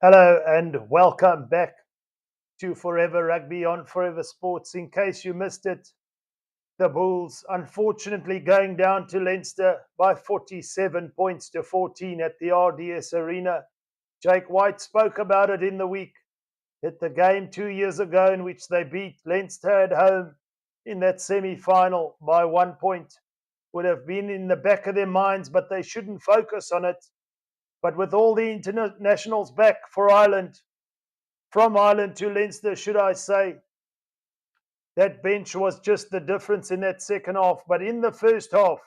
Hello and welcome back to Forever Rugby on Forever Sports. In case you missed it, the Bulls unfortunately going down to Leinster by 47 points to 14 at the RDS Arena. Jake White spoke about it in the week that the game 2 years ago in which they beat Leinster at home in that semi-final by 1 point would have been in the back of their minds, but they shouldn't focus on it. But with all the internationals back for Ireland, from Ireland to Leinster, should I say, that bench was just the difference in that second half. But in the first half,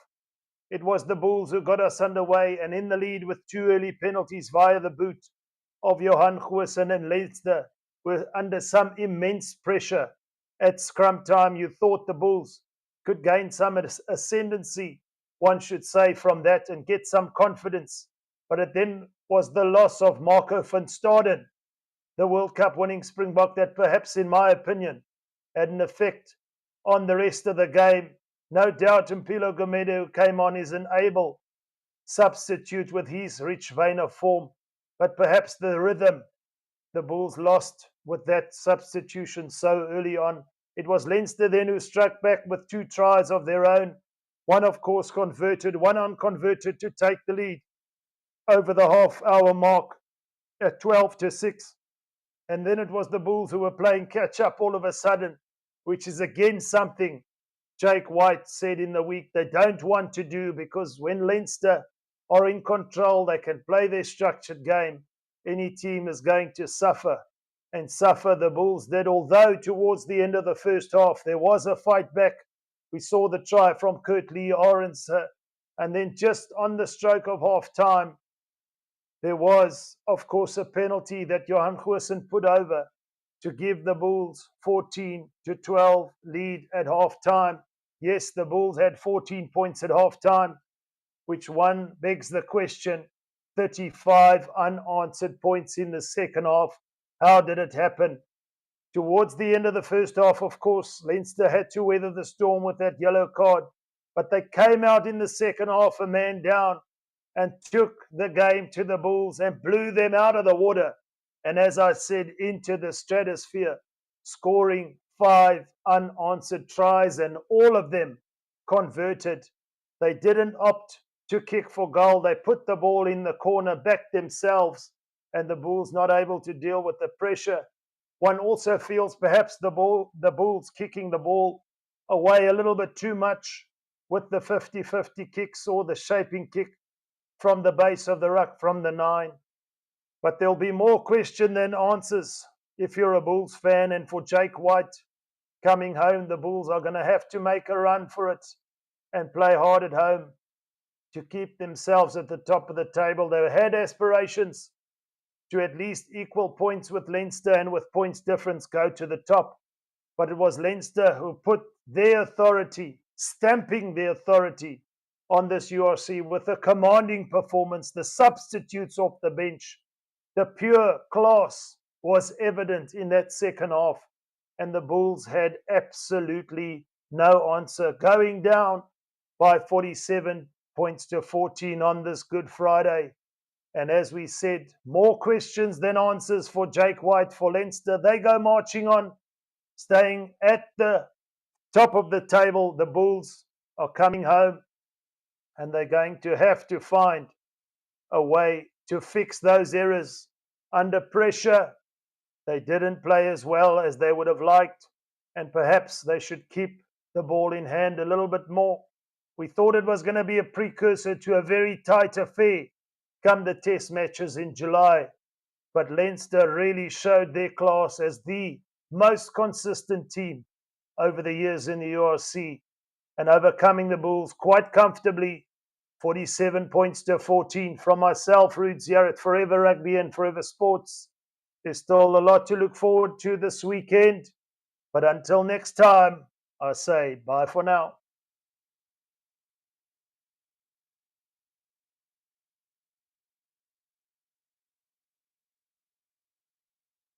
it was the Bulls who got us underway and in the lead with two early penalties via the boot of Johan Goosen, and Leinster were under some immense pressure at scrum time. You thought the Bulls could gain some ascendancy, one should say, from that and get some confidence. But it then was the loss of Marco van Staden, the World Cup winning Springbok, that perhaps, in my opinion, had an effect on the rest of the game. No doubt Mpilo Gumede, who came on, is an able substitute with his rich vein of form, but perhaps the rhythm the Bulls lost with that substitution so early on. It was Leinster then who struck back with two tries of their own, one of course converted, one unconverted, to take the lead over the half-hour mark at 12-6. And then it was the Bulls who were playing catch-up all of a sudden, which is again something Jake White said in the week they don't want to do, because when Leinster are in control, they can play their structured game. Any team is going to suffer, and suffer the Bulls did, although towards the end of the first half, there was a fight back. We saw the try from Currie Orange, and then just on the stroke of half-time, there was, of course, a penalty that Johan Goosen put over to give the Bulls 14-12 lead at half-time. Yes, the Bulls had 14 points at half-time, which one begs the question, 35 unanswered points in the second half. How did it happen? Towards the end of the first half, of course, Leinster had to weather the storm with that yellow card, but they came out in the second half a man down and took the game to the Bulls and blew them out of the water. And as I said, into the stratosphere, scoring 5 unanswered tries and all of them converted. They didn't opt to kick for goal. They put the ball in the corner, back themselves, and the Bulls not able to deal with the pressure. One also feels perhaps the Bulls kicking the ball away a little bit too much with the 50-50 kicks or the shaping kick from the base of the ruck, from the 9. But there'll be more question than answers if you're a Bulls fan. And for Jake White coming home, the Bulls are going to have to make a run for it and play hard at home to keep themselves at the top of the table. They had aspirations to at least equal points with Leinster and with points difference go to the top. But it was Leinster who put their authority, stamping their authority on this URC with a commanding performance, the substitutes off the bench. The pure class was evident in that second half, and the Bulls had absolutely no answer, going down by 47 points to 14 on this Good Friday. And as we said, more questions than answers for Jake White, for Leinster. They go marching on, staying at the top of the table. The Bulls are coming home, and they're going to have to find a way to fix those errors. Under pressure, they didn't play as well as they would have liked, and perhaps they should keep the ball in hand a little bit more. We thought it was going to be a precursor to a very tight affair come the test matches in July, but Leinster really showed their class as the most consistent team over the years in the URC, and overcoming the Bulls quite comfortably, 47 points to 14. From myself, Rudes here at Forever Rugby and Forever Sports. There's still a lot to look forward to this weekend, but until next time, I say bye for now.